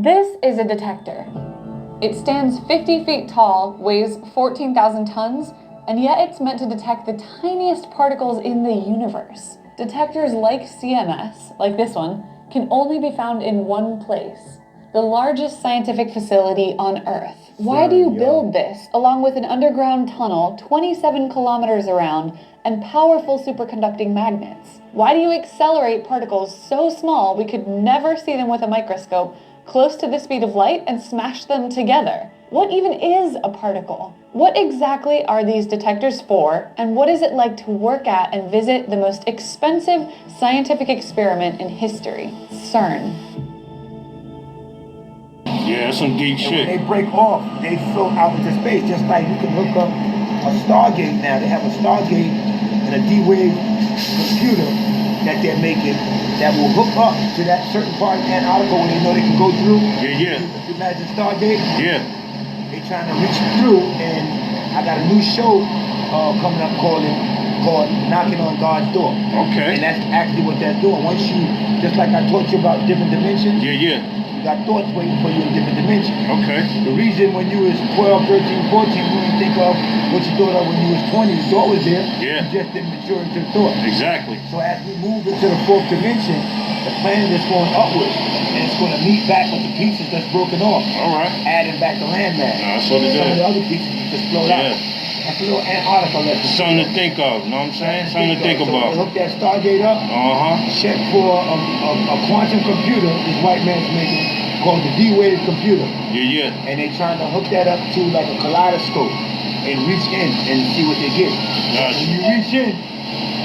This is a detector. It stands 50 feet tall, weighs 14,000 tons, and yet it's meant to detect the tiniest particles in the universe. Detectors like CMS, like this one, can only be found in one place, the largest scientific facility on Earth. Why do you build this, along with an underground tunnel 27 kilometers around and powerful superconducting magnets? Why do you accelerate particles so small we could never see them with a microscope close to the speed of light and smash them together? What even is a particle? What exactly are these detectors for, and what is it like to work at and visit the most expensive scientific experiment in history, CERN? Yeah, that's some deep shit. When they break off, they float out into space, just like you can hook up a Stargate now. They have a Stargate and a D-Wave computer that they're making that will hook up to that certain part of Antarctica where they know they can go through. Yeah. If you imagine Stargate? Yeah. They trying to reach through, and I got a new show coming up called Knocking on God's Door. Okay. And that's actually what they're doing. Once you, just like I taught you about different dimensions. Yeah. You got thoughts waiting for you in different dimensions. Okay. The reason when you was 12, 13, 14, you didn't think of what you thought of when you was 20. The thought was there. Yeah. You just didn't mature into the thought. Exactly. So as we move into the fourth dimension, the planet is going upwards, and it's going to meet back with the pieces that's broken off. All right. Adding back the landmass. That's what it Some does. of the other pieces just float out. That's a little Antarctica lesson. Something to think of, know what I'm saying? Something to think So about. they hook that Stargate up. Check for a quantum computer this white man's making called the D-Wave computer. Yeah. And they trying to hook that up to like a kaleidoscope and reach in and see what they get. Gotcha. When you reach in,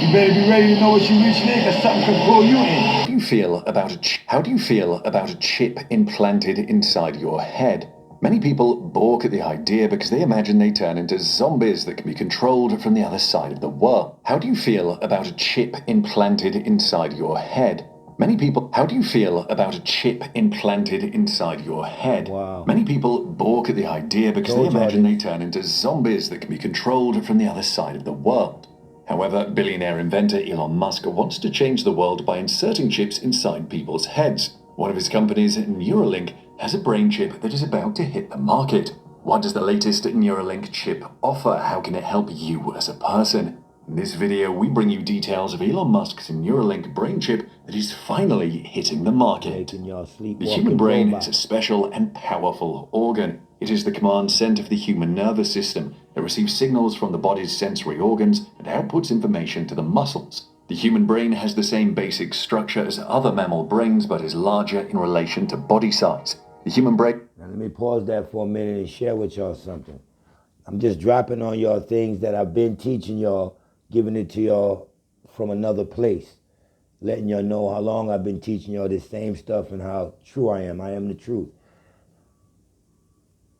you better be ready to know what you're reaching in, because something could pull you in. How do you feel about a chip implanted inside your head? Many people balk at the idea because they imagine they turn into zombies that can be controlled from the other side of the world. How do you feel about a chip implanted inside your head? How do you feel about a chip implanted inside your head? Wow. Many people balk at the idea because they imagine they turn into zombies that can be controlled from the other side of the world. However, billionaire inventor Elon Musk wants to change the world by inserting chips inside people's heads. One of his companies, Neuralink, has a brain chip that is about to hit the market. What does the latest Neuralink chip offer? How can it help you as a person? In this video, we bring you details of Elon Musk's Neuralink brain chip that is finally hitting the market. The human brain is a special and powerful organ. It is the command center for the human nervous system. It receives signals from the body's sensory organs and outputs information to the muscles. The human brain has the same basic structure as other mammal brains, but is larger in relation to body size. The human brain... Now let me pause that for a minute and share with y'all something. I'm just dropping on y'all things that I've been teaching y'all, giving it to y'all from another place, letting y'all know how long I've been teaching y'all this same stuff and how true I am. I am the truth.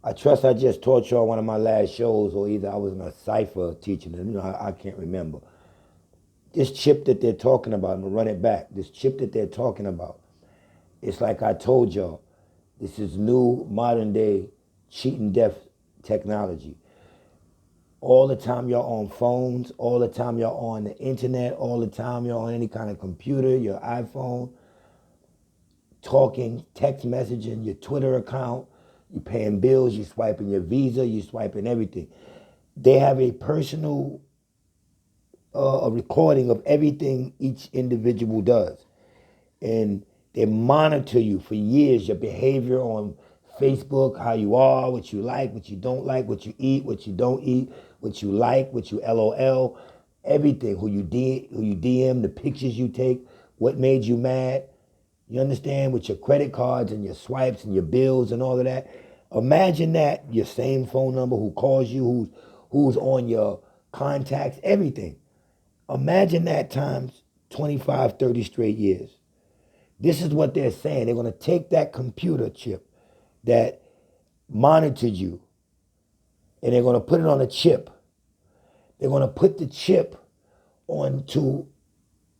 I trust I just taught y'all one of my last shows, or either I was in a cipher teaching them. I can't remember. This chip that they're talking about, I'm gonna run it back. This chip that they're talking about, it's like I told y'all, this is new modern day cheating death technology. All the time you're on phones, all the time you're on the internet, all the time you're on any kind of computer, your iPhone, talking, text messaging, your Twitter account, you're paying bills, you're swiping your Visa, you're swiping everything. They have a personal a recording of everything each individual does. And they monitor you for years, your behavior on Facebook, how you are, what you like, what you don't like, what you eat, what you don't eat, what you like, what you LOL, everything, who you DM, the pictures you take, what made you mad. You understand? With your credit cards and your swipes and your bills and all of that. Imagine that, your same phone number, who calls you, who's on your contacts, everything. Imagine that times 25, 30 straight years. This is what they're saying. They're going to take that computer chip that monitored you, and they're going to put it on a chip. They're going to put the chip onto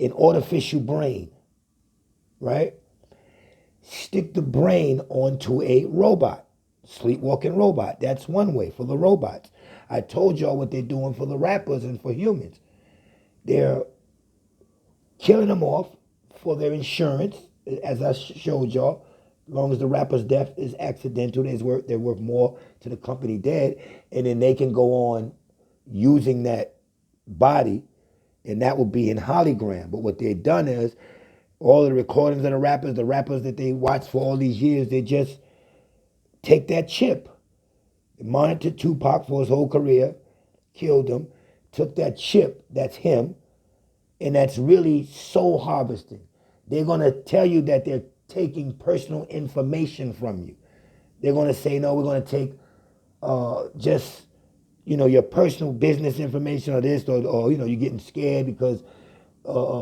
an artificial brain, right? Stick the brain onto a robot, sleepwalking robot. That's one way for the robots. I told y'all what they're doing for the rappers and for humans. They're killing them off for their insurance, as I showed y'all, long as the rapper's death is accidental, they're worth more to the company dead, and then they can go on using that body, and that will be in hologram. But what they've done is all of the recordings of the rappers that they watched for all these years, they just take that chip, monitored Tupac for his whole career, killed him, took that chip, that's him, and that's really soul harvesting. They're going to tell you that they're taking personal information from you. They're going to say, no, we're going to take just, your personal business information or this, or you're getting scared because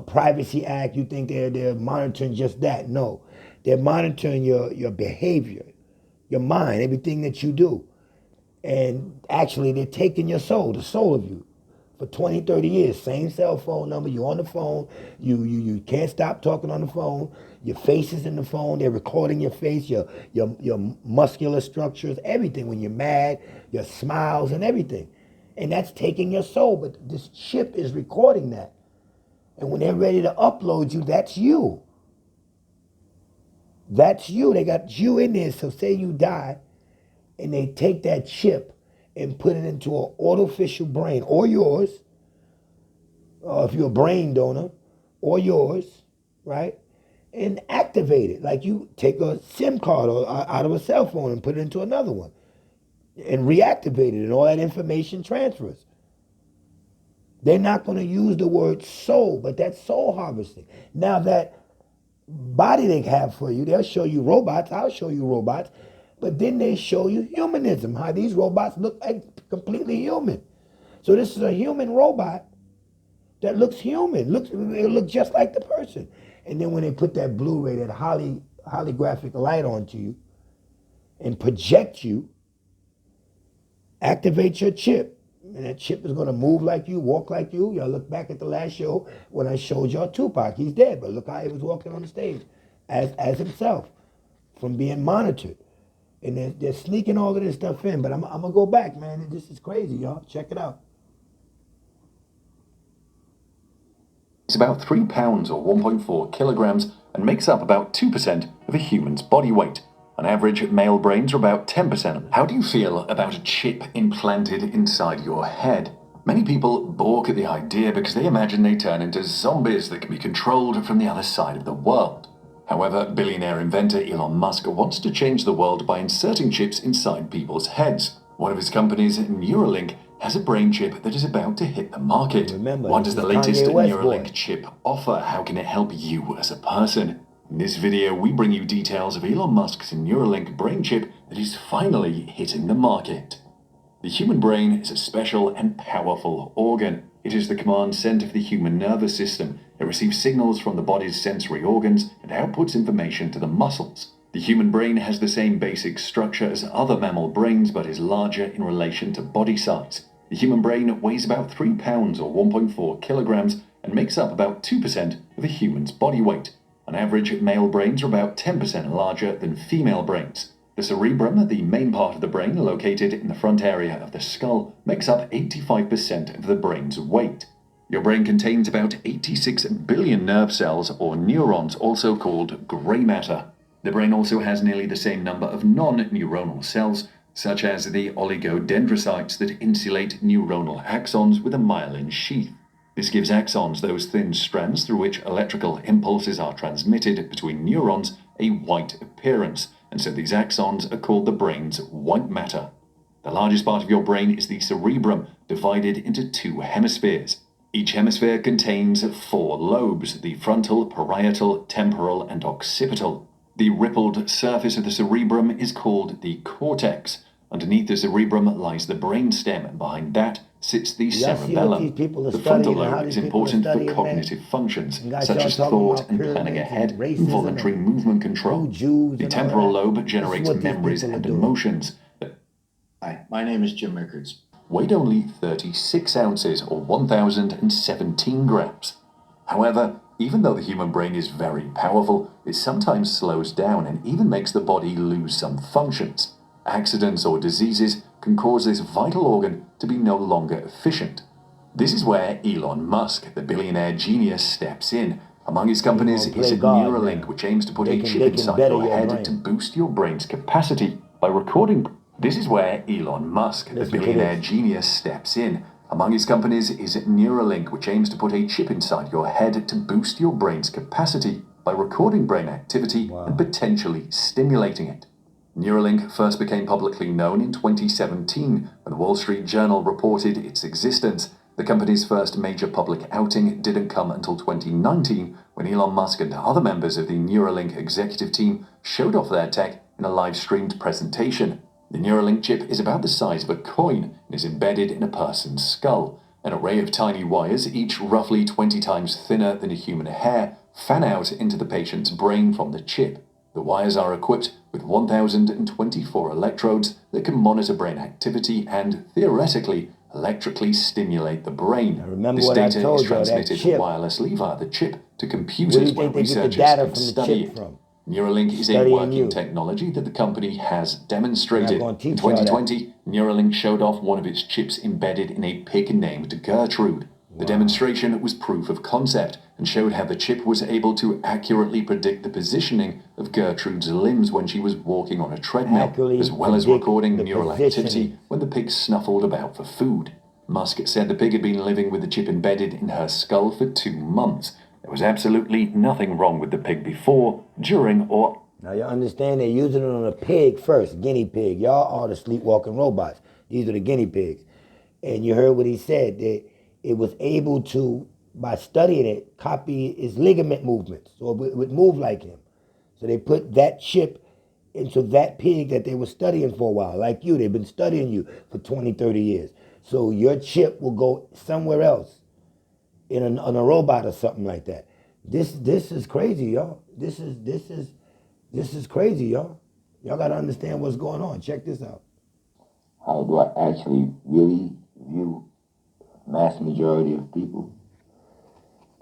Privacy Act, you think they're monitoring just that. No, they're monitoring your behavior, your mind, everything that you do. And actually, they're taking your soul, the soul of you, for 20, 30 years. Same cell phone number, you're on the phone, you can't stop talking on the phone, your face is in the phone, they're recording your face, your muscular structures, everything. When you're mad, your smiles and everything. And that's taking your soul, but this chip is recording that. And when they're ready to upload you, that's you. That's you. They got you in there. So say you die, and they take that chip and put it into an artificial brain, or yours, if you're a brain donor, or yours, right? And activate it. Like you take a SIM card out of a cell phone and put it into another one and reactivate it, and all that information transfers. They're not going to use the word soul, but that's soul harvesting. Now that body they have for you, they'll show you robots. I'll show you robots. But then they show you humanism, how these robots look like completely human. So this is a human robot that looks human. It looks just like the person. And then when they put that Blu-ray, that holographic light onto you and project you, activate your chip. And that chip is going to move like you, walk like you. Y'all look back at the last show when I showed y'all Tupac. He's dead, but look how he was walking on the stage as himself from being monitored. And they're sneaking all of this stuff in. But I'm going to go back, man. This is crazy, y'all. Check it out. It's about 3 pounds or 1.4 kilograms and makes up about 2% of a human's body weight. On average, male brains are about 10%. How do you feel about a chip implanted inside your head? Many people balk at the idea because they imagine they turn into zombies that can be controlled from the other side of the world. However, billionaire inventor Elon Musk wants to change the world by inserting chips inside people's heads. One of his companies, Neuralink, has a brain chip that is about to hit the market. Remember, what does the latest Kanye West Neuralink boy. chip offer? How can it help you as a person? In this video, we bring you details of Elon Musk's Neuralink brain chip that is finally hitting the market. The human brain is a special and powerful organ. It is the command center for the human nervous system. It receives signals from the body's sensory organs and outputs information to the muscles. The human brain has the same basic structure as other mammal brains, but is larger in relation to body size. The human brain weighs about 3 pounds or 1.4 kilograms and makes up about 2% of a human's body weight. On average, male brains are about 10% larger than female brains. The cerebrum, the main part of the brain located in the front area of the skull, makes up 85% of the brain's weight. Your brain contains about 86 billion nerve cells or neurons, also called grey matter. The brain also has nearly the same number of non-neuronal cells, such as the oligodendrocytes that insulate neuronal axons with a myelin sheath. This gives axons, those thin strands through which electrical impulses are transmitted between neurons, a white appearance, and so these axons are called the brain's white matter. The largest part of your brain is the cerebrum, divided into 2 hemispheres. Each hemisphere contains 4 lobes, the frontal, parietal, temporal, and occipital. The rippled surface of the cerebrum is called the cortex. Underneath the cerebrum lies the brainstem, and behind that sits the cerebellum. The frontal lobe is important for cognitive functions, such as thought and planning ahead, and voluntary movement control. The temporal lobe generates memories and emotions. Hi, my name is Jim Rickards. Weighed only 36 ounces or 1,017 grams. However, even though the human brain is very powerful, it sometimes slows down and even makes the body lose some functions. Accidents or diseases can cause this vital organ to be no longer efficient. This is where Elon Musk, the billionaire genius, steps in. Among his companies You're gonna is play God Neuralink, now. which aims to put They a can- chip they can inside better your your head brain. to boost your brain's capacity by recording. This is where Elon Musk, the Listen to billionaire this. genius, steps in. Among his companies is Neuralink, which aims to put a chip inside your head to boost your brain's capacity by recording brain activity and potentially stimulating it. Neuralink first became publicly known in 2017 when the Wall Street Journal reported its existence. The company's first major public outing didn't come until 2019 when Elon Musk and other members of the Neuralink executive team showed off their tech in a live-streamed presentation. The Neuralink chip is about the size of a coin and is embedded in a person's skull. An array of tiny wires, each roughly 20 times thinner than a human hair, fan out into the patient's brain from the chip. The wires are equipped with 1,024 electrodes that can monitor brain activity and, theoretically, electrically stimulate the brain. Now remember This what I data told is y'all, that transmitted chip- wirelessly via the chip to Where do computers you where think they get the researchers data can from the study chip it. from? Neuralink is a Studying working you. technology that the company has demonstrated. gonna teach In y'all that. 2020, Neuralink showed off one of its chips embedded in a pig named Gertrude. The demonstration was proof of concept and showed how the chip was able to accurately predict the positioning of Gertrude's limbs when she was walking on a treadmill, Accurately as well as predict recording the neural positioning. activity when the pig snuffled about for food. Musk said the pig had been living with the chip embedded in her skull for 2 months. There was absolutely nothing wrong with the pig before, during, or Now you understand they're using it on a pig first, guinea pig. Y'all are the sleepwalking robots. These are the guinea pigs. And you heard what he said, that it was able to, by studying it, copy his ligament movements. So it would move like him. So they put that chip into that pig that they were studying for a while, like you. They've been studying you for 20, 30 years. So your chip will go somewhere else on a robot or something like that. This is crazy, y'all. This is crazy, y'all. Y'all gotta understand what's going on. Check this out. How do I actually really view mass majority of people?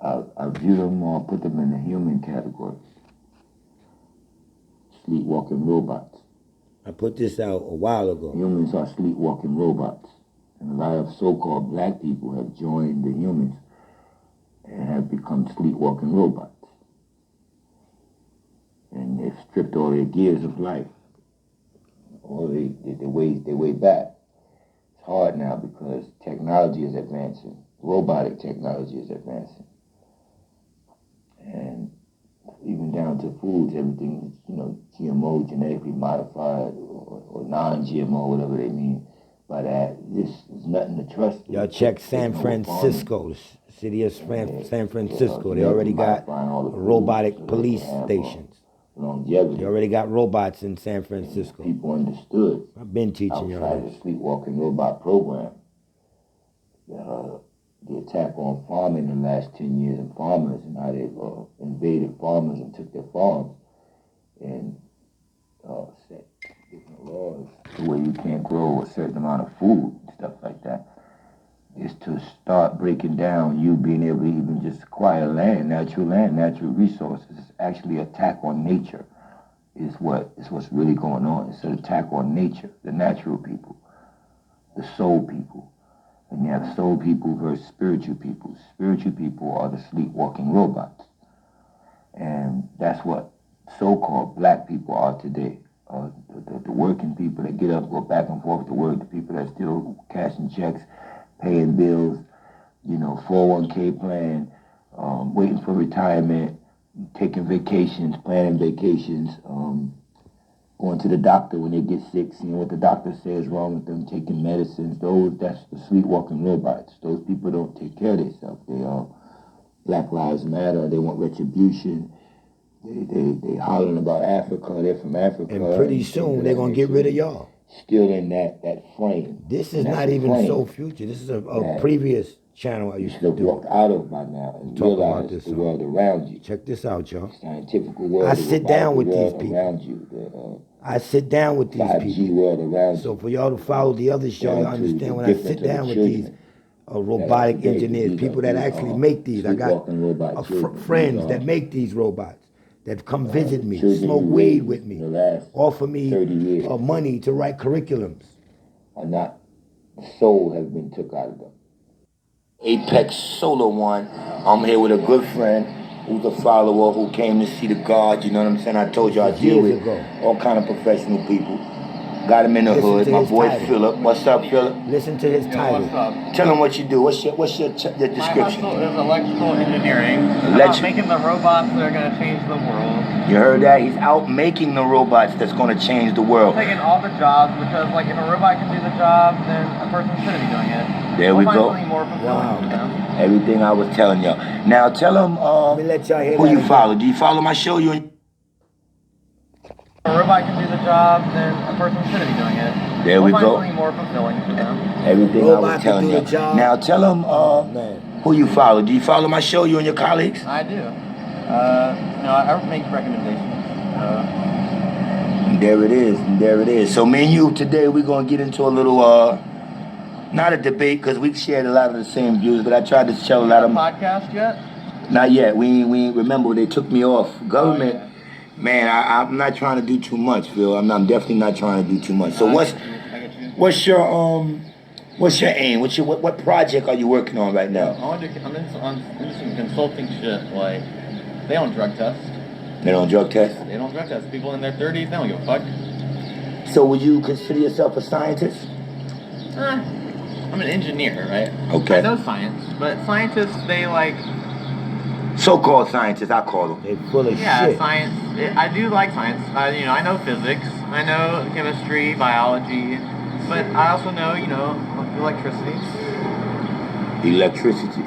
I view them or put them in the human category. Sleepwalking robots. I put this out a while ago. Humans are sleepwalking robots. And a lot of so-called black people have joined the humans and have become sleepwalking robots. And they've stripped all their gears of life. Or they way back. It's hard now because technology is advancing. Robotic technology is advancing. And even down to foods, everything is, GMO, genetically modified, or non-GMO, whatever they mean by that. This is nothing to trust. Y'all check San Francisco, the city of San Francisco. They already got robotic police stations. Longevity. They already got robots in San Francisco. People understood. I've been teaching y'all Outside this. the sleepwalking robot program, the attack on farming in the last 10 years and farmers and how they've invaded farmers and took their farms and set different laws to where you can't grow a certain amount of food and stuff like that, is to start breaking down you being able to even just acquire land, natural resources. It's actually attack on nature is what's really going on. It's an attack on nature, the natural people, the soul people. And you have soul people versus spiritual people. Spiritual people are the sleepwalking robots. And that's what so-called black people are today. The working people that get up, go back and forth to work, the people that still cashing checks, paying bills, 401k plan, waiting for retirement, taking vacations, planning vacations, going to the doctor when they get sick, seeing what the doctor says wrong with them, taking medicines. That's the sleepwalking robots. Those people don't take care of themselves. They Black Lives Matter. They want retribution. They hollering about Africa. They're from Africa. And pretty soon they're gonna get rid of y'all. Still in that frame. This is And not that's even frame So Future. This is a that previous channel I you used should to have do. walked out of by now and Talk about realized this, the world around you. Check this out, y'all. The scientific world. I the sit down with robotic these world people. around you. I sit down with these 5G people. world around So you. for y'all to follow the other show, y'all Down to understand the when I difference sit of the down with these children robotic today, engineers, these people are- that these actually are make these. I got sleepwalking robot children. friends These are- that make these robots that come visit me, children smoke you weed raised with in me, the last offer me 30 years. money to write curriculums. Are not, the soul has been took out of them. Apex Solo One. I'm here with a good friend, who's a follower, who came to see the God, you know what I'm saying? I told you I deal Years with ago. all kind of professional people. Got him in the Listen hood. to My his boy title. Philip. What's up, Philip? Listen to his title. What's up? Tell him what you do. What's your My description? hustle is electrical engineering. I'm Elect- out making the robots that are going to change the world. You heard that? He's out making the robots that's going to change the world. Taking all the jobs because, like, if a robot can do the job, then a person shouldn't be doing it. There we We'll find go. something more fulfilling for them. Everything I was telling y'all. Now tell him Let me let y'all hear who that you again. follow. Do you follow my show? If a robot can do the job, then a person shouldn't be doing it. There we We'll find go. something more fulfilling for them. Everything I Robot was can telling do you. the job. Now tell him Man. who you follow. Do you follow my show, you and your colleagues? I do. I make recommendations. There it is, and there it is. So me and you today, we're gonna get into a little, not a debate, because we've shared a lot of the same views, but I tried to show a lot of Podcast yet? Not yet. We remember they took me off. Government, Oh, man, I'm not trying to do too much, Phil. I'm definitely not trying to do too much. So I what's get you. what's your aim? What project are you working on right now? I'm into some consulting shit. Like, they don't drug test. They don't drug test. They don't drug test. People in their 30s, they don't give a fuck. So would you consider yourself a scientist? I'm an engineer, right? Okay. I know science, but scientists, they like, So-called scientists, I call them. They full of yeah, shit. science. I do like science. I know physics. I know chemistry, biology, but I also know, electricity. Electricity.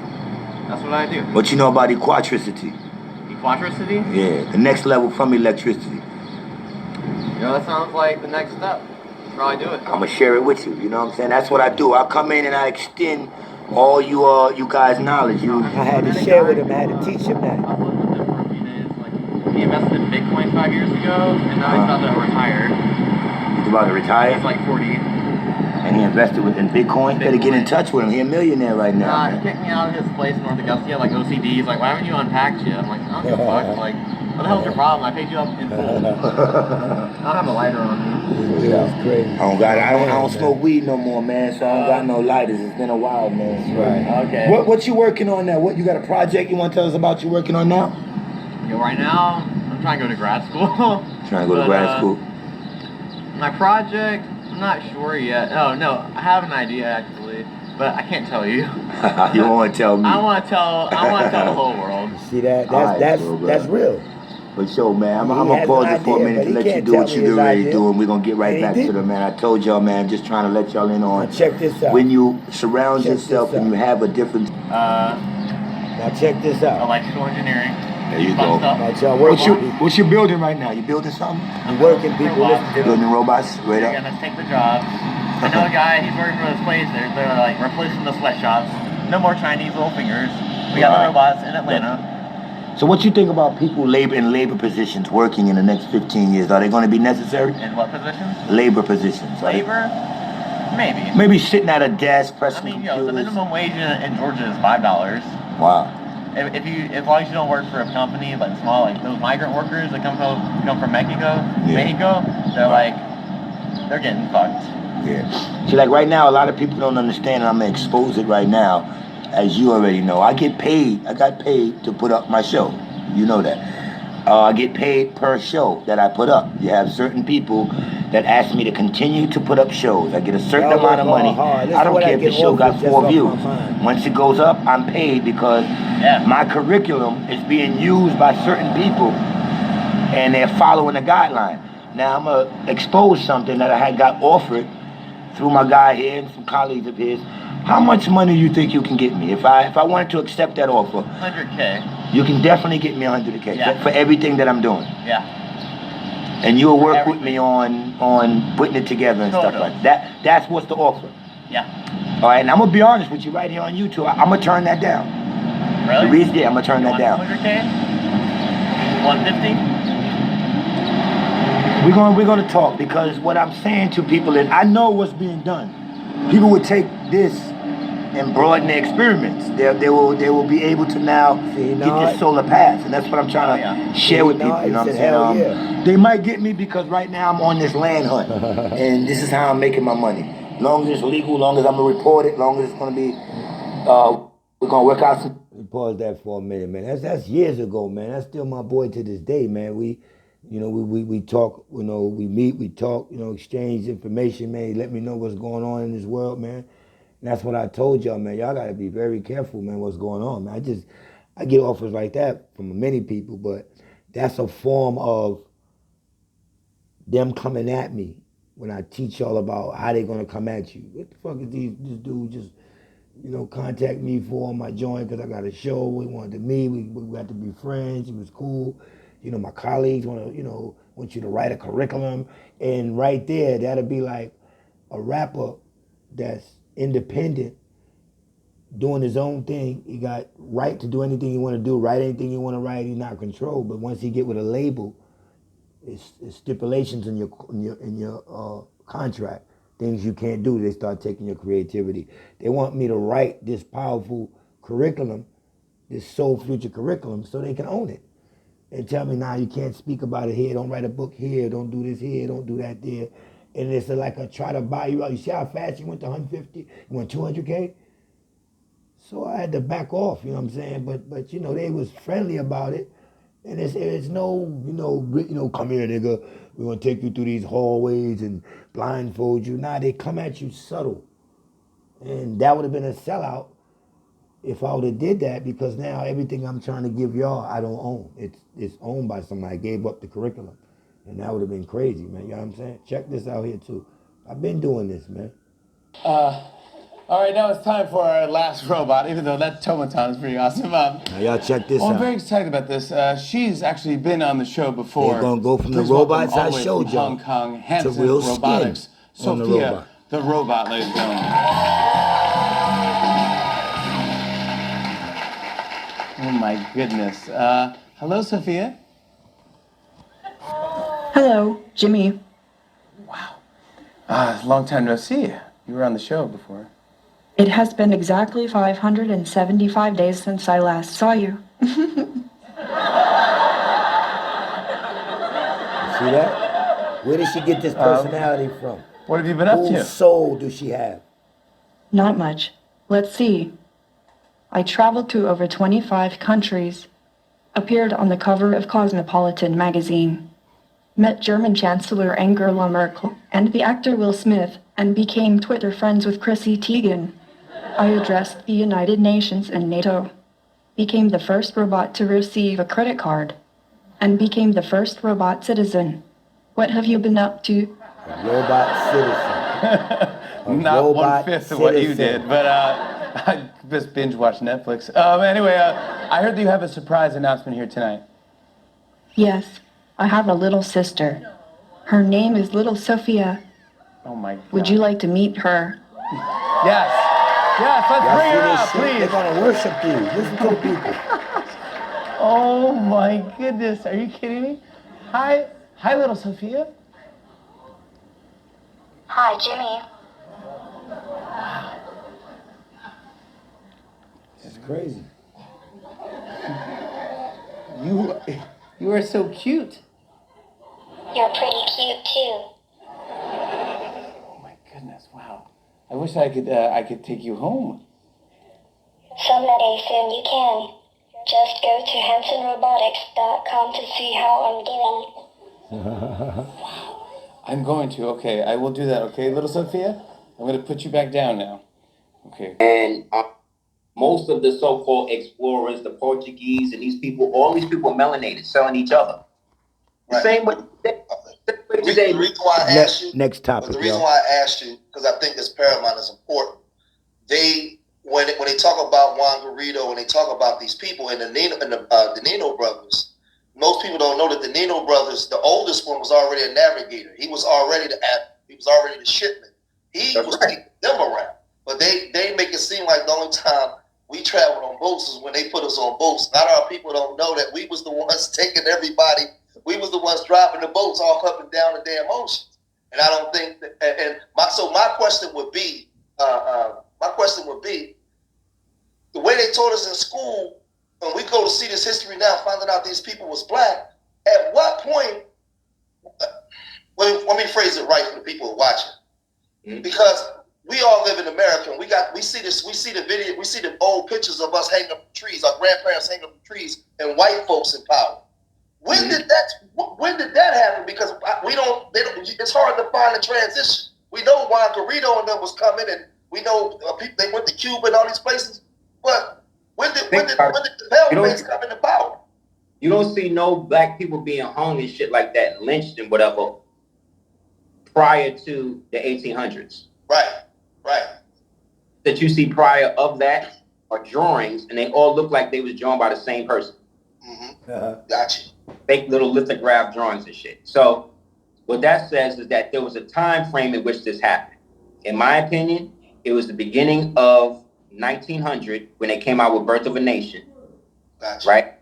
That's what I do. What you know about equatricity? Equatricity? Yeah, the next level from electricity. That sounds like the next step. Probably do it. I'm gonna share it with you. You know what I'm saying? That's what I do. I come in and I extend all you guys' knowledge. I had to share with him. I had to teach him I that. was living with him for a few days. Like, he invested in Bitcoin 5 years ago, and now he's about to retire. He's about to retire. He's like 40. And he invested in Bitcoin. Better get in touch with him. He's a millionaire right now. He kicked me out of his place in North Augusta. He had like OCD. He's like, why haven't you unpacked yet? I'm like, I don't give a fuck. Like, what the hell's your problem? I paid you up in full. I don't have a lighter on me. That's crazy. I don't smoke weed no more, man. So I don't got no lighters. It's been a while, man. Right. Okay. What you working on now? What you got a project you want to tell us about? You working on now? Right now, I'm trying to go to grad school. Trying to go to grad school. My project, I'm not sure yet. Oh no, I have an idea actually, but I can't tell you. You don't want to tell me. I want to tell the whole world. See that? Alright, That's bro, bro. that's real. But yo, man, I'm He gonna has pause an it for a idea, minute but to he let you can't do tell what me you his get ready to idea. do, and we're gonna get right And he back to did. the man. I told y'all, man, just trying to let y'all in on. Now check this out. When you surround Check yourself this and you out. have a different. Now check this out. Electrical engineering. There you Fun go. stuff. Now y'all working people. What you building right now? You building something? You working people. Robots. Listen to them. Building robots? Right They're up. gonna take the jobs. I know a guy, he's working for this place, they're like replacing the sweatshops. No more Chinese little fingers. We got the robots in Atlanta. So what you think about people in labor positions working in the next 15 years? Are they going to be necessary? In what positions? Labor positions. are they- Labor? Maybe. Maybe sitting at a desk I pressing mean, the computers. minimum wage in Georgia is $5. Wow. As long as you don't work for a company like small, like those migrant workers that come from Mexico, they're getting fucked. Yeah. See, like right now, a lot of people don't understand, and I'm gonna expose it right now. As you already know, I got paid to put up my show. You know that. I get paid per show that I put up. You have certain people that ask me to continue to put up shows. I get a certain Y'all amount of work all money. hard. Listen I don't what I care if the get show offered got just 4 off views. my mind. Once it goes up, I'm paid because my curriculum is being used by certain people and they're following the guideline. Now I'm gonna expose something that I had got offered through my guy here and some colleagues of his. How much money do you think you can get me? If I wanted to accept that offer, 100K. you can definitely get me 100K for everything that I'm doing. Yeah. And you'll work with me on putting it together and stuff like that. That's what's the offer. Yeah. All right, and I'm gonna be honest with you right here on YouTube. I'm gonna turn that down. Really? The reason, I'm gonna turn that down. 100K? 150? We're gonna talk because what I'm saying to people is I know what's being done. People would take this and broaden their experiments. They will be able to now get this solar path, and that's what I'm trying to share with people. You know what I'm saying? They might get me because right now I'm on this land hunt, and this is how I'm making my money. Long as it's legal, long as I'm gonna report it, long as it's gonna be We're gonna work out some. Pause that for a minute, man. That's years ago, man. That's still my boy to this day, man. We talk, we meet, we talk, exchange information, man. He let me know what's going on in this world, man. And that's what I told y'all, man. Y'all gotta be very careful, man, what's going on, man. I get offers like that from many people, but that's a form of them coming at me when I teach y'all about how they're gonna come at you. What the fuck is this dude just, contact me for my joint because I got a show. We wanted to meet. We got to be friends. It was cool. My colleagues want you to write a curriculum. And right there, that'll be like a rapper that's independent, doing his own thing. He got right to do anything he want to do, write anything he want to write. He's not controlled. But once he get with a label, it's stipulations in your contract. Things you can't do, they start taking your creativity. They want me to write this powerful curriculum, this soul future curriculum, so they can own it. And tell me, now you can't speak about it here, don't write a book here, don't do this here, don't do that there. And it's like a try to buy you out. You see how fast you went to 150? You went 200K? So I had to back off, you know what I'm saying? But they was friendly about it. And it's no, come here, nigga. We're going to take you through these hallways and blindfold you. Nah, they come at you subtle. And that would have been a sellout if I would have did that, because now everything I'm trying to give y'all, I don't own. It's owned by somebody. I gave up the curriculum. And that would have been crazy, man. You know what I'm saying? Check this out here, too. I've been doing this, man. All right, now it's time for our last robot, even though that Tomaton is pretty awesome. Now y'all check this out. I'm very excited about this. She's actually been on the show before. They're going to go from the Please welcome robots all I the way showed from y'all Hong Kong, to Hanson real Robotics. skin on the Sophia, robot. the robot, ladies and gentlemen. Oh my goodness. Hello, Sophia. Hello, Jimmy. Wow. Long time no see. You were on the show before. It has been exactly 575 days since I last saw you. See that? Where did she get this personality from? What have you been up to? Whose soul do she have? Not much. Let's see. I traveled to over 25 countries, appeared on the cover of Cosmopolitan magazine, met German Chancellor Angela Merkel and the actor Will Smith, and became Twitter friends with Chrissy Teigen. I addressed the United Nations and NATO, became the first robot to receive a credit card, and became the first robot citizen. What have you been up to? A robot citizen. Not one-fifth of what you did, but I just binge-watched Netflix. Anyway, I heard that you have a surprise announcement here tonight. Yes, I have a little sister. Her name is Little Sophia. Oh my God. Would you like to meet her? Yes. Yes, let's bring her out, please. They're going to worship you. Listen to the people. Oh my goodness, are you kidding me? Hi, little Sophia. Hi, Jimmy. It's crazy. You are so cute. You're pretty cute, too. Oh my goodness, wow. I wish I could take you home. Someday soon you can. Just go to hansonrobotics.com to see how I'm doing. Wow. I'm going to, okay. I will do that, okay, little Sophia? I'm going to put you back down now. Okay. And most of the so-called explorers, the Portuguese, and these people, all these people are melanated, selling each other. The same way today. The reason why I asked you, next topic, the reason why I asked you, because I think this paramount is important. When they talk about Juan Garrido, when they talk about these people and the Nino brothers, most people don't know that the Nino brothers, the oldest one was already a navigator. He was already the shipman. He was taking them around. But they make it seem like the only time we traveled on boats is when they put us on boats. Not our people don't know that we was the ones taking everybody. We was the ones driving the boats all up and down the damn ocean. And I don't think that, my question would be, the way they taught us in school, when we go to see this history now, finding out these people was black, at what point, let me phrase it right for the people watching. Mm-hmm. Because we all live in America. And we see the old pictures of us hanging up trees, our grandparents hanging up trees, and white folks in power. When did that happen? Because it's hard to find a transition. We know Juan Garrido and them was coming, and we know they went to Cuba and all these places. But when did the pale-face come into power? You don't see no black people being hung and shit like that, lynched and whatever, prior to the 1800s. Right. That you see prior of that are drawings, and they all look like they was drawn by the same person. Gotcha. Fake little lithograph drawings and shit. So what that says is that there was a time frame in which this happened. In my opinion, it was the beginning of 1900 when they came out with Birth of a Nation. Gotcha. Right?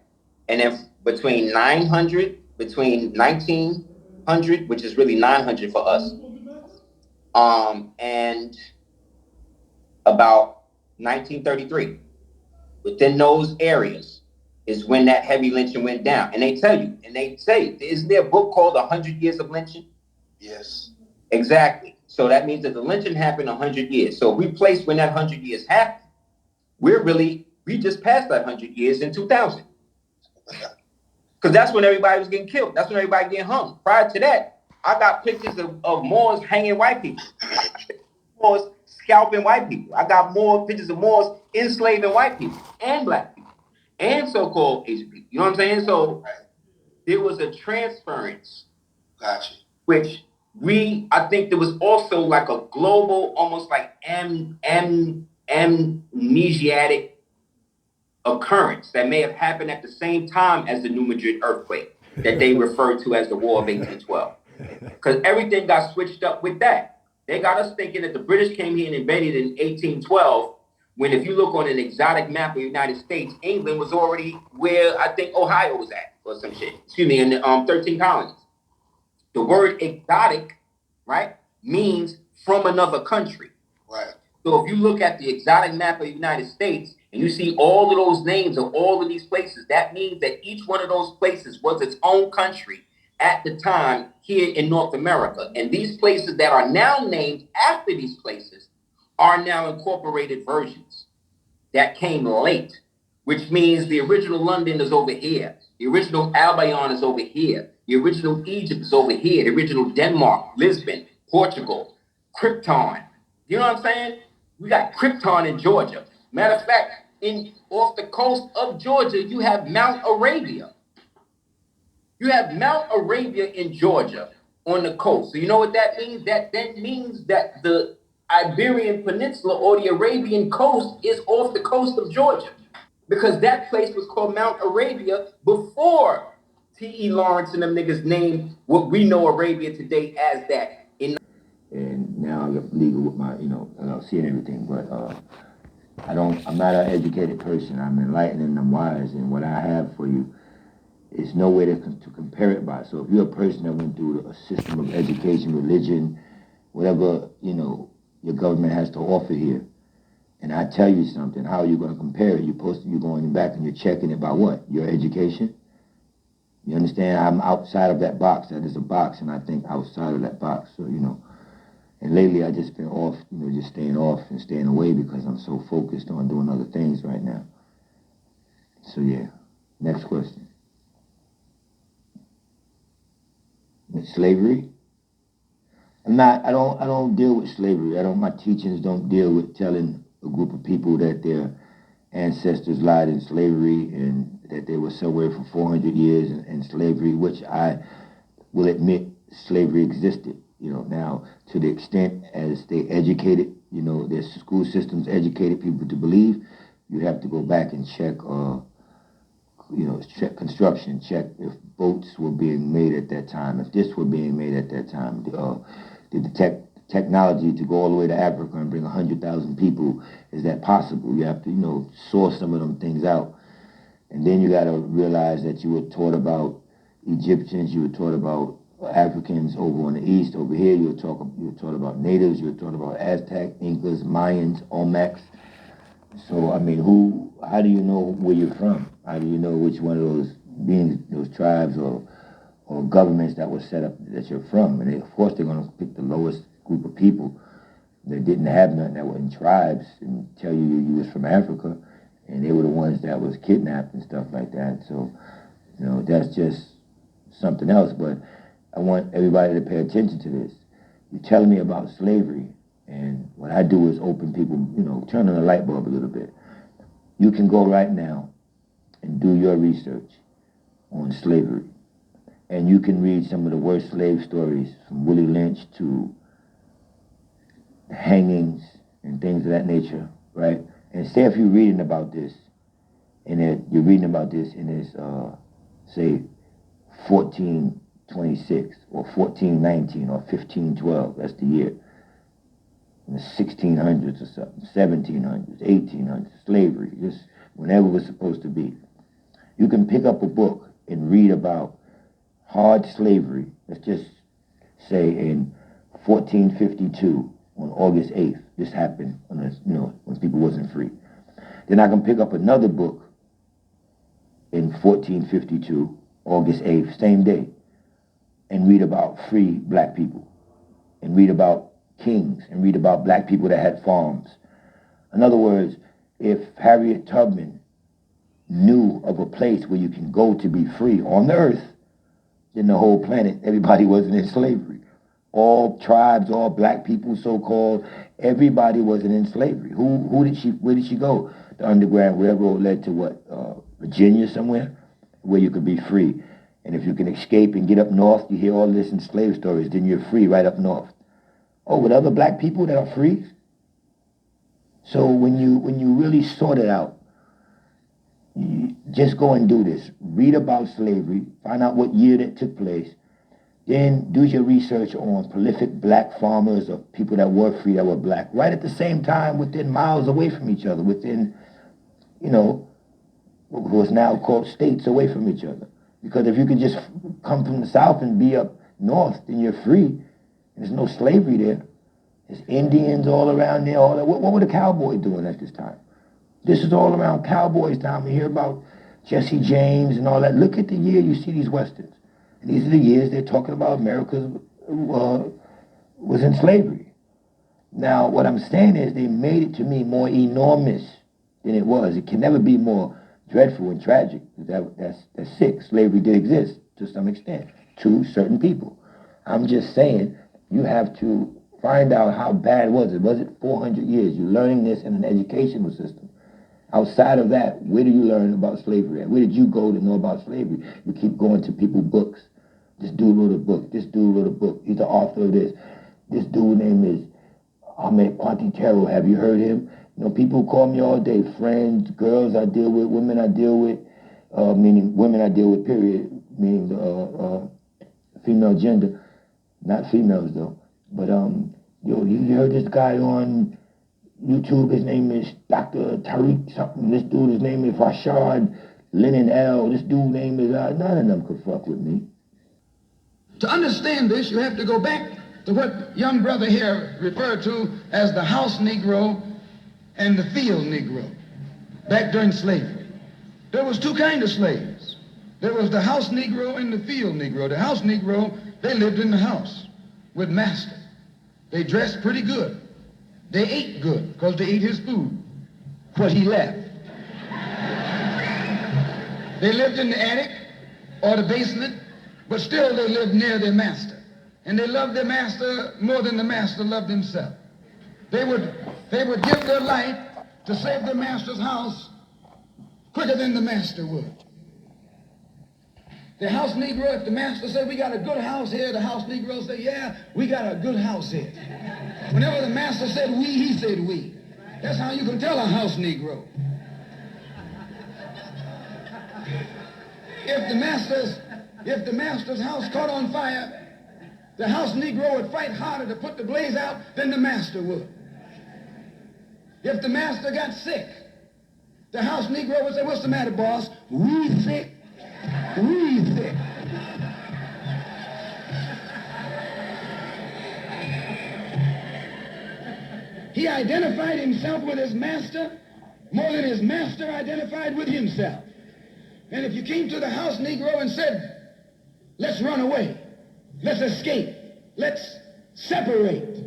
And then between 1900, which is really 900 for us, and about 1933, within those areas is when that heavy lynching went down. And they tell you, and they say, isn't there a book called 100 Years of Lynching? Yes. Exactly. So that means that the lynching happened 100 years. So if we place when that 100 years happened, we just passed that 100 years in 2000. Because that's when everybody was getting killed. That's when everybody getting hung. Prior to that, I got pictures of Moors hanging white people. Moors scalping white people. I got more pictures of Moors enslaving white people and black people and so-called Asian people. You know what I'm saying? So there was a transference. Gotcha. Which I think there was also like a global, almost like amnesiatic occurrence that may have happened at the same time as the New Madrid earthquake that they referred to as the War of 1812. Because everything got switched up with that. They got us thinking that the British came here and invaded in 1812, when if you look on an exotic map of the United States, England was already where I think Ohio was at, or some shit. Excuse me, in the 13 colonies. The word exotic, right, means from another country. Right. So if you look at the exotic map of the United States and you see all of those names of all of these places, that means that each one of those places was its own country at the time here in North America. And these places that are now named after these places are now incorporated versions that came late, which means the original London is over here. The original Albion is over here. The original Egypt is over here. The original Denmark, Lisbon, Portugal, Krypton. You know what I'm saying? We got Krypton in Georgia. Matter of fact, off the coast of Georgia, you have Mount Arabia. You have Mount Arabia in Georgia on the coast. So you know what that means? That then means that the Iberian Peninsula or the Arabian coast is off the coast of Georgia. Because that place was called Mount Arabia before T.E. Lawrence and them niggas named what we know Arabia today as that. And now I get legal with my, I don't see everything, but I'm not an educated person. I'm enlightened and I'm wise, and what I have for you is no way to compare it by. So if you're a person that went through a system of education, religion, whatever, your government has to offer here, and I tell you something, how are you going to compare it? You're going back and you're checking it by what? Your education? You understand? I'm outside of that box. That is a box, and I think outside of that box. So, and lately I just been off, just staying off and staying away because I'm so focused on doing other things right now. So yeah, next question. Slavery? I don't deal with slavery. My teachings don't deal with telling a group of people that their ancestors lied in slavery and that they were somewhere for 400 years in slavery, which I will admit slavery existed. Now to the extent as they educated, their school systems educated people to believe, you have to go back and check, check construction, check if boats were being made at that time, if this were being made at that time. Did the technology to go all the way to Africa and bring 100,000 people, is that possible? You have to, source some of them things out. And then you got to realize that you were taught about Egyptians, you were taught about Africans over on the east. Over here, you were taught about natives, you were taught about Aztec, Incas, Mayans, Olmecs. So, how do you know where you're from? How do you know which one of those beings, those tribes or governments that were set up that you're from? And of course, they're going to pick the lowest group of people that didn't have nothing, that were in tribes, and tell you was from Africa, and they were the ones that was kidnapped and stuff like that. So, you know, that's just something else. But I want everybody to pay attention to this. You're telling me about slavery, and what I do is open people, you know, turn on the light bulb a little bit. You can go right now and do your research on slavery, and you can read some of the worst slave stories, from Willie Lynch to hangings and things of that nature, right? And say if you're reading about this, and you're reading about this in this, say, 1426 or 1419 or 1512, that's the year, in the 1600s or something, 1700s, 1800s, slavery, just whenever it was supposed to be. You can pick up a book and read about hard slavery. Let's just say in 1452, on August 8th, this happened, when people wasn't free. Then I can pick up another book in 1452, August 8th, same day, and read about free black people, and read about kings, and read about black people that had farms. In other words, if Harriet Tubman knew of a place where you can go to be free on the earth, then the whole planet, everybody wasn't in slavery. All tribes, all black people, so-called, everybody wasn't in slavery. Where did she go? The Underground Railroad led to what? Virginia somewhere, where you could be free. And if you can escape and get up north, you hear all this in slave stories, then you're free right up north. Oh, with other black people that are free? So when you really sort it out, you just go and do this. Read about slavery, find out what year that took place, then do your research on prolific black farmers or people that were free that were black, right at the same time, within miles away from each other, within, what was now called states away from each other. Because if you could just come from the South and be up north, then you're free. There's no slavery there. There's Indians all around there. All that. What were the cowboys doing at this time? This is all around cowboys time. We hear about Jesse James and all that. Look at the year you see these Westerns. And these are the years they're talking about America was in slavery. Now, what I'm saying is they made it to me more enormous than it was. It can never be more dreadful and tragic. That's sick. Slavery did exist to some extent to certain people. I'm just saying you have to find out how bad was it. Was it 400 years? You're learning this in an educational system. Outside of that, where do you learn about slavery at? Where did you go to know about slavery? You keep going to people's books. This dude wrote a book. This dude wrote a book. He's the author of this. This dude's name is Ahmed Quantitero. Have you heard him? People call me all day. Friends, girls I deal with, women I deal with, meaning women I deal with, period, meaning the female gender. Not females, though. But, you heard this guy on YouTube, his name is Dr. Tariq something. This dude, his name is Rashad Lennon L. This dude's name is, none of them could fuck with me. To understand this, you have to go back to what young brother here referred to as the house Negro and the field Negro, back during slavery. There was two kinds of slaves. There was the house Negro and the field Negro. The house Negro, they lived in the house with master. They dressed pretty good. They ate good because they ate his food, what he left. They lived in the attic or the basement, but still they lived near their master. And they loved their master more than the master loved himself. They would give their life to save their master's house quicker than the master would. The house Negro, if the master said, we got a good house here, the house Negro said, yeah, we got a good house here. Whenever the master said we, he said we. That's how you can tell a house Negro. If the master's house caught on fire, the house Negro would fight harder to put the blaze out than the master would. If the master got sick, the house Negro would say, what's the matter, boss? We sick. We sick. He identified himself with his master more than his master identified with himself. And if you came to the house Negro and said, let's run away, let's escape, let's separate,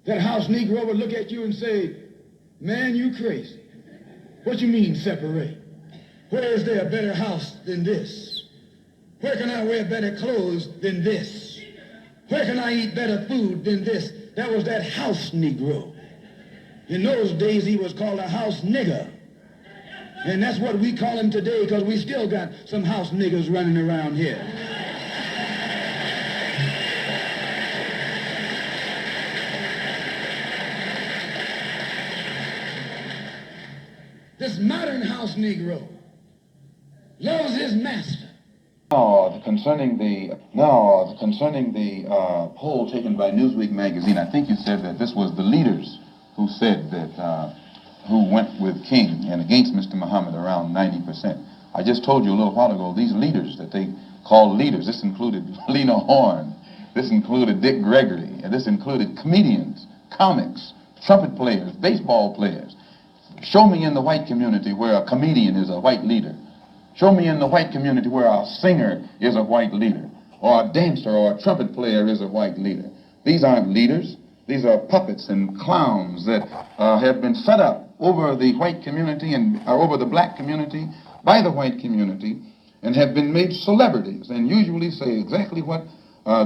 that house Negro would look at you and say, man, you crazy. What you mean separate? Where is there a better house than this? Where can I wear better clothes than this? Where can I eat better food than this? That was that house Negro. In those days, he was called a house nigger. And that's what we call him today, because we still got some house niggers running around here. This modern house Negro loves his master. Concerning the poll taken by Newsweek magazine, I think you said that this was the leaders who said that who went with King and against Mr. Muhammad around 90%. I just told you a little while ago, these leaders that they call leaders, this included Lena Horne, this included Dick Gregory, and this included comedians, comics, trumpet players, baseball players. Show me in the white community where a comedian is a white leader. Show me in the white community where a singer is a white leader, or a dancer or a trumpet player is a white leader. These aren't leaders. These are puppets and clowns that have been set up over the white community and over the black community by the white community and have been made celebrities and usually say exactly what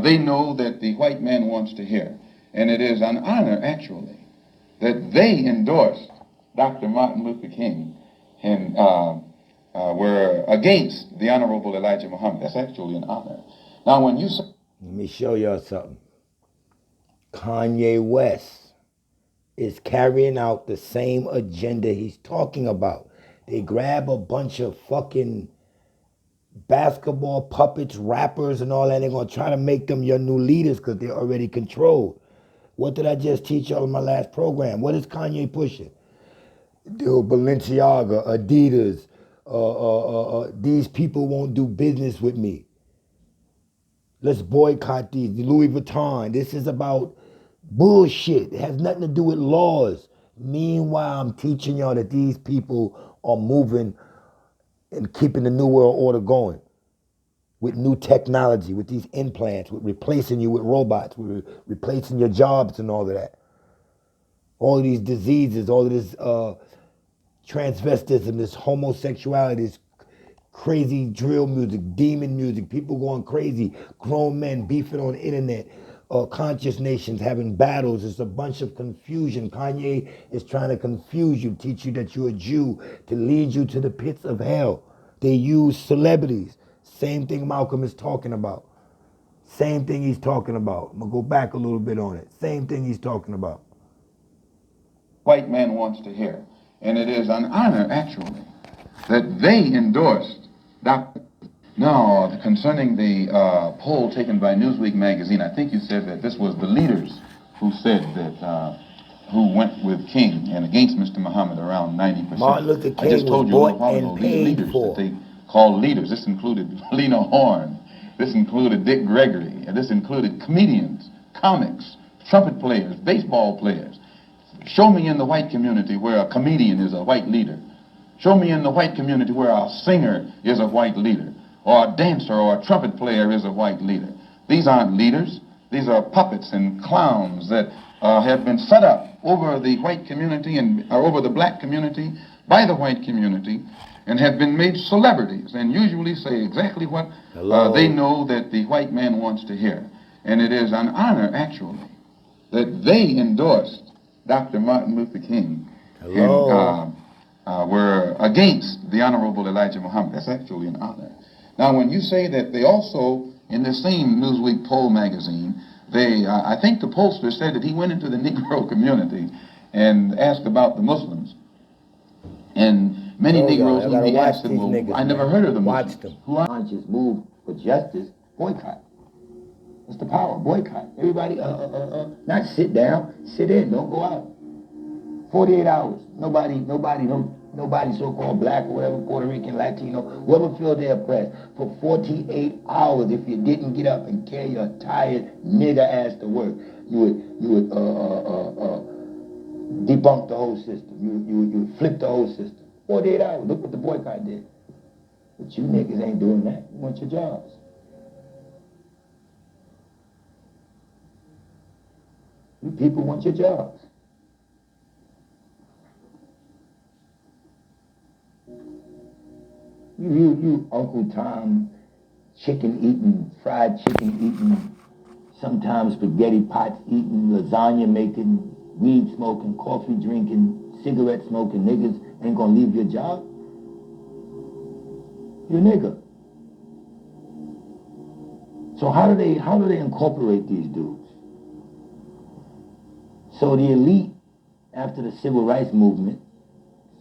they know that the white man wants to hear. And it is an honor, actually, that they endorsed Dr. Martin Luther King and were against the Honorable Elijah Muhammad. That's actually an honor. Now, when you say... Let me show y'all something. Kanye West is carrying out the same agenda he's talking about. They grab a bunch of fucking basketball puppets, rappers, and all that. They're going to try to make them your new leaders because they're already controlled. What did I just teach y'all in my last program? What is Kanye pushing? Dude, Balenciaga, Adidas, these people won't do business with me. Let's boycott these. Louis Vuitton. This is about bullshit. It has nothing to do with laws. Meanwhile, I'm teaching y'all that these people are moving and keeping the New World Order going with new technology, with these implants, with replacing you with robots, with replacing your jobs and all of that. All of these diseases, all of this transvestism, this homosexuality, this crazy drill music, demon music, people going crazy, grown men beefing on the internet, conscious nations having battles. It's a bunch of confusion. Kanye is trying to confuse you, teach you that you're a Jew, to lead you to the pits of hell. They use celebrities. Same thing Malcolm is talking about. Same thing he's talking about. I'm gonna go back a little bit on it. Same thing he's talking about. White man wants to hear. And it is an honor, actually, that they endorsed Dr. Now, concerning the poll taken by Newsweek magazine, I think you said that this was the leaders who said that, who went with King and against Mr. Muhammad around 90%. Martin Luther King I just told you a little while ago, these leaders for. that they call leaders, this included Lena Horne, this included Dick Gregory, and this included comedians, comics, trumpet players, baseball players. Show me in the white community where a comedian is a white leader. Show me in the white community where a singer is a white leader, or a dancer or a trumpet player is a white leader. These aren't leaders. These are puppets and clowns that have been set up over the white community and over the black community by the white community and have been made celebrities and usually say exactly what they know that the white man wants to hear. And it is an honor, actually, that they endorsed Dr. Martin Luther King and were against the Honorable Elijah Muhammad. That's actually an honor. Now, when you say that they also, in the same Newsweek poll magazine, they, I think the pollster said that he went into the Negro community and asked about the Muslims. And many Negroes, when he asked them, well, niggas, I never heard of the Muslims. Watch them. Who are conscious move for justice, boycott. What's the power? Boycott. Everybody, not sit down, sit in, don't go out. 48 hours. Nobody so-called black or whatever, Puerto Rican, Latino, whoever feel they're oppressed. For 48 hours, if you didn't get up and carry your tired nigger ass to work, you would debunk the whole system. You would flip the whole system. 48 hours. Look what the boycott did. But you niggas ain't doing that. You want your jobs. You people want your jobs. You Uncle Tom, chicken eating, fried chicken eating, sometimes spaghetti pots eating, lasagna making, weed smoking, coffee drinking, cigarette smoking niggas ain't gonna leave your job? You a nigga. So how do they incorporate these dudes? So the elite, after the civil rights movement,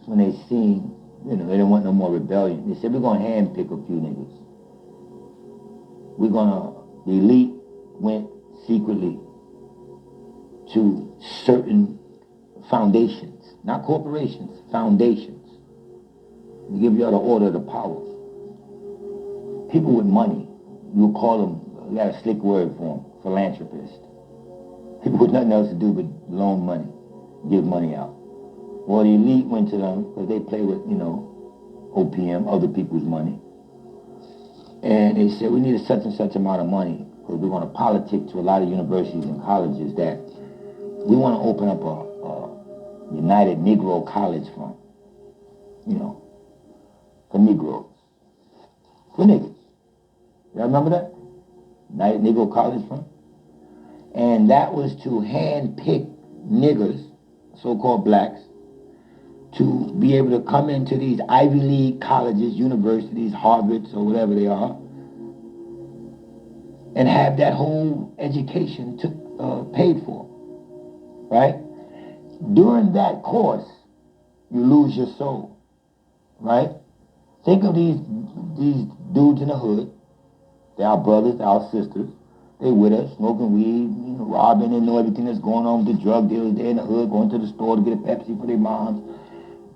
when they seen, they didn't want no more rebellion, they said, we're gonna handpick a few niggas. The elite went secretly to certain foundations, not corporations, foundations. They give you all the order of the power. People with money, you would call them, you got a slick word for them, philanthropist. People with nothing else to do but loan money, give money out. Well, the elite went to them because they play with, OPM, other people's money. And they said, we need a such and such amount of money because we're going to politic to a lot of universities and colleges that we want to open up a United Negro College Fund, for Negroes, for niggas. Y'all remember that? United Negro College Fund? And that was to hand-pick niggers, so-called blacks, to be able to come into these Ivy League colleges, universities, Harvards, or whatever they are, and have that whole education paid for, right? During that course, you lose your soul, right? Think of these dudes in the hood. They're our brothers, our sisters. They with us, smoking weed, robbing, they know everything that's going on with the drug dealers. They're in the hood, going to the store to get a Pepsi for their moms.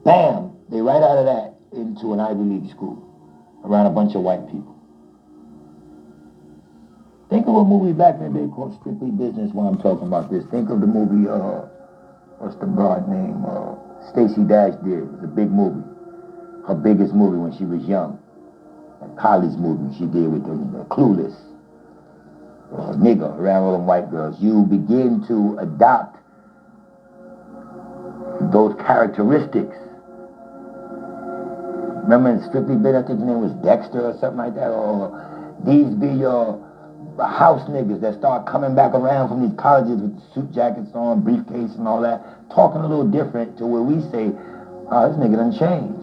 Bam! They right out of that into an Ivy League school around a bunch of white people. Think of a movie back in the day called Strictly Business while I'm talking about this. Think of the movie, what's the broad name? Stacey Dash did. It was a big movie. Her biggest movie when she was young. A college movie she did with the Clueless. Nigga around all them white girls. You begin to adopt those characteristics. Remember in Strictly Business, I think his name was Dexter or something like that, or these be your house niggas that start coming back around from these colleges with suit jackets on, briefcase and all that, talking a little different to where we say, oh, this nigga done changed.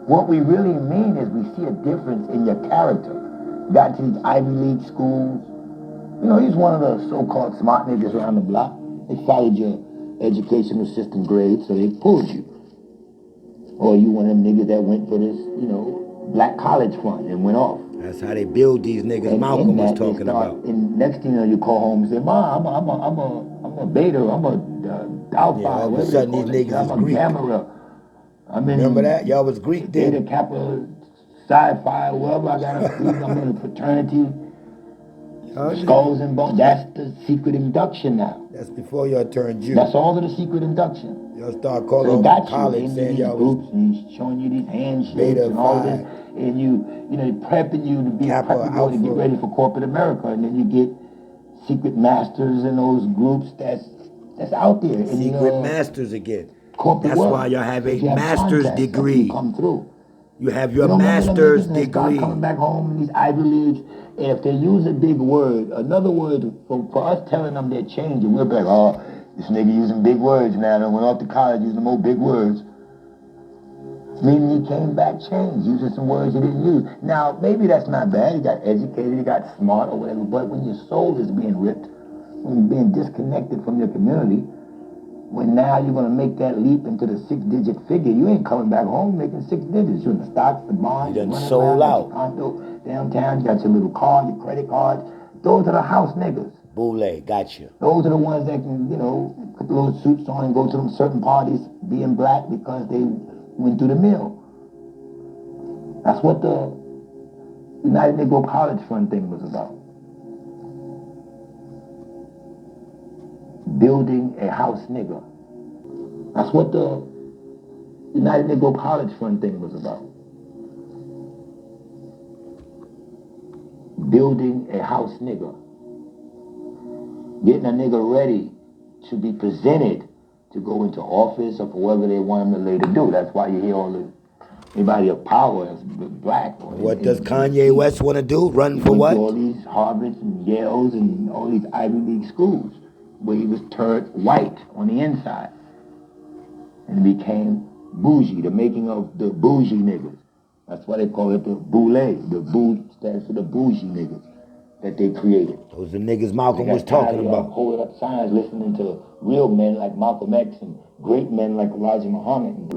What we really mean is we see a difference in your character. You got into these Ivy League schools. He's one of the so-called smart niggas around the block. They followed your educational system grades, so they pulled you. Or you one of them niggas that went for this, black college fund and went off. That's how they build these niggas Malcolm was talking about. And next thing you know, you call home and say, Ma, I'm a beta, I'm a alpha, yeah, all of a sudden these niggas I'm is a Greek. Gamma. Remember that? Y'all was Greek then. Beta Kappa, Sci-Phi, wherever I got I'm in a fraternity. Skulls and bones. That's the secret induction now. That's before y'all turned Jew. That's all of the secret induction. Y'all start calling so them college saying y'all groups and he's showing you these handshakes and all this, and prepping you to be prepping you to get ready for corporate America, and then you get secret masters in those groups that's out there. Secret masters again. Corporate that's world. why y'all have a master's degree. Come through. You have your master's degree. Start coming back home in these Ivy Leagues, and if they use a big word, another word for us telling them they're changing, we'll be like, oh, this nigga using big words now. They went off to college using more big words. Meaning he came back changed, using some words he didn't use. Now, maybe that's not bad. He got educated, he got smart or whatever, but when your soul is being ripped, when you're being disconnected from your community, when now you're going to make that leap into the 6-digit figure, you ain't coming back home making 6 digits. You're in the stocks, the bonds, you done sold out. Your condo downtown, you got your little car, your credit cards. Those are the house niggas. Boule, got you. Those are the ones that can, put the little suits on and go to them certain parties being black because they went through the mill. That's what the United Negro College Fund thing was about. Building a house nigga. That's what the United Negro College Fund thing was about. Building a house nigga. Getting a nigga ready should be presented to go into office or for whatever they want them to later do. That's why you hear all the anybody of power that's black. What does Kanye West want to do? Run for what? All these Harvards and Yales and all these Ivy League schools where he was turned white on the inside and became bougie, the making of the bougie niggas. That's why they call it the boule. The boo stands for the bougie niggas that they created. Those are the niggas Malcolm was talking about. Holding up signs, listening to real men like Malcolm X and great men like Elijah Muhammad.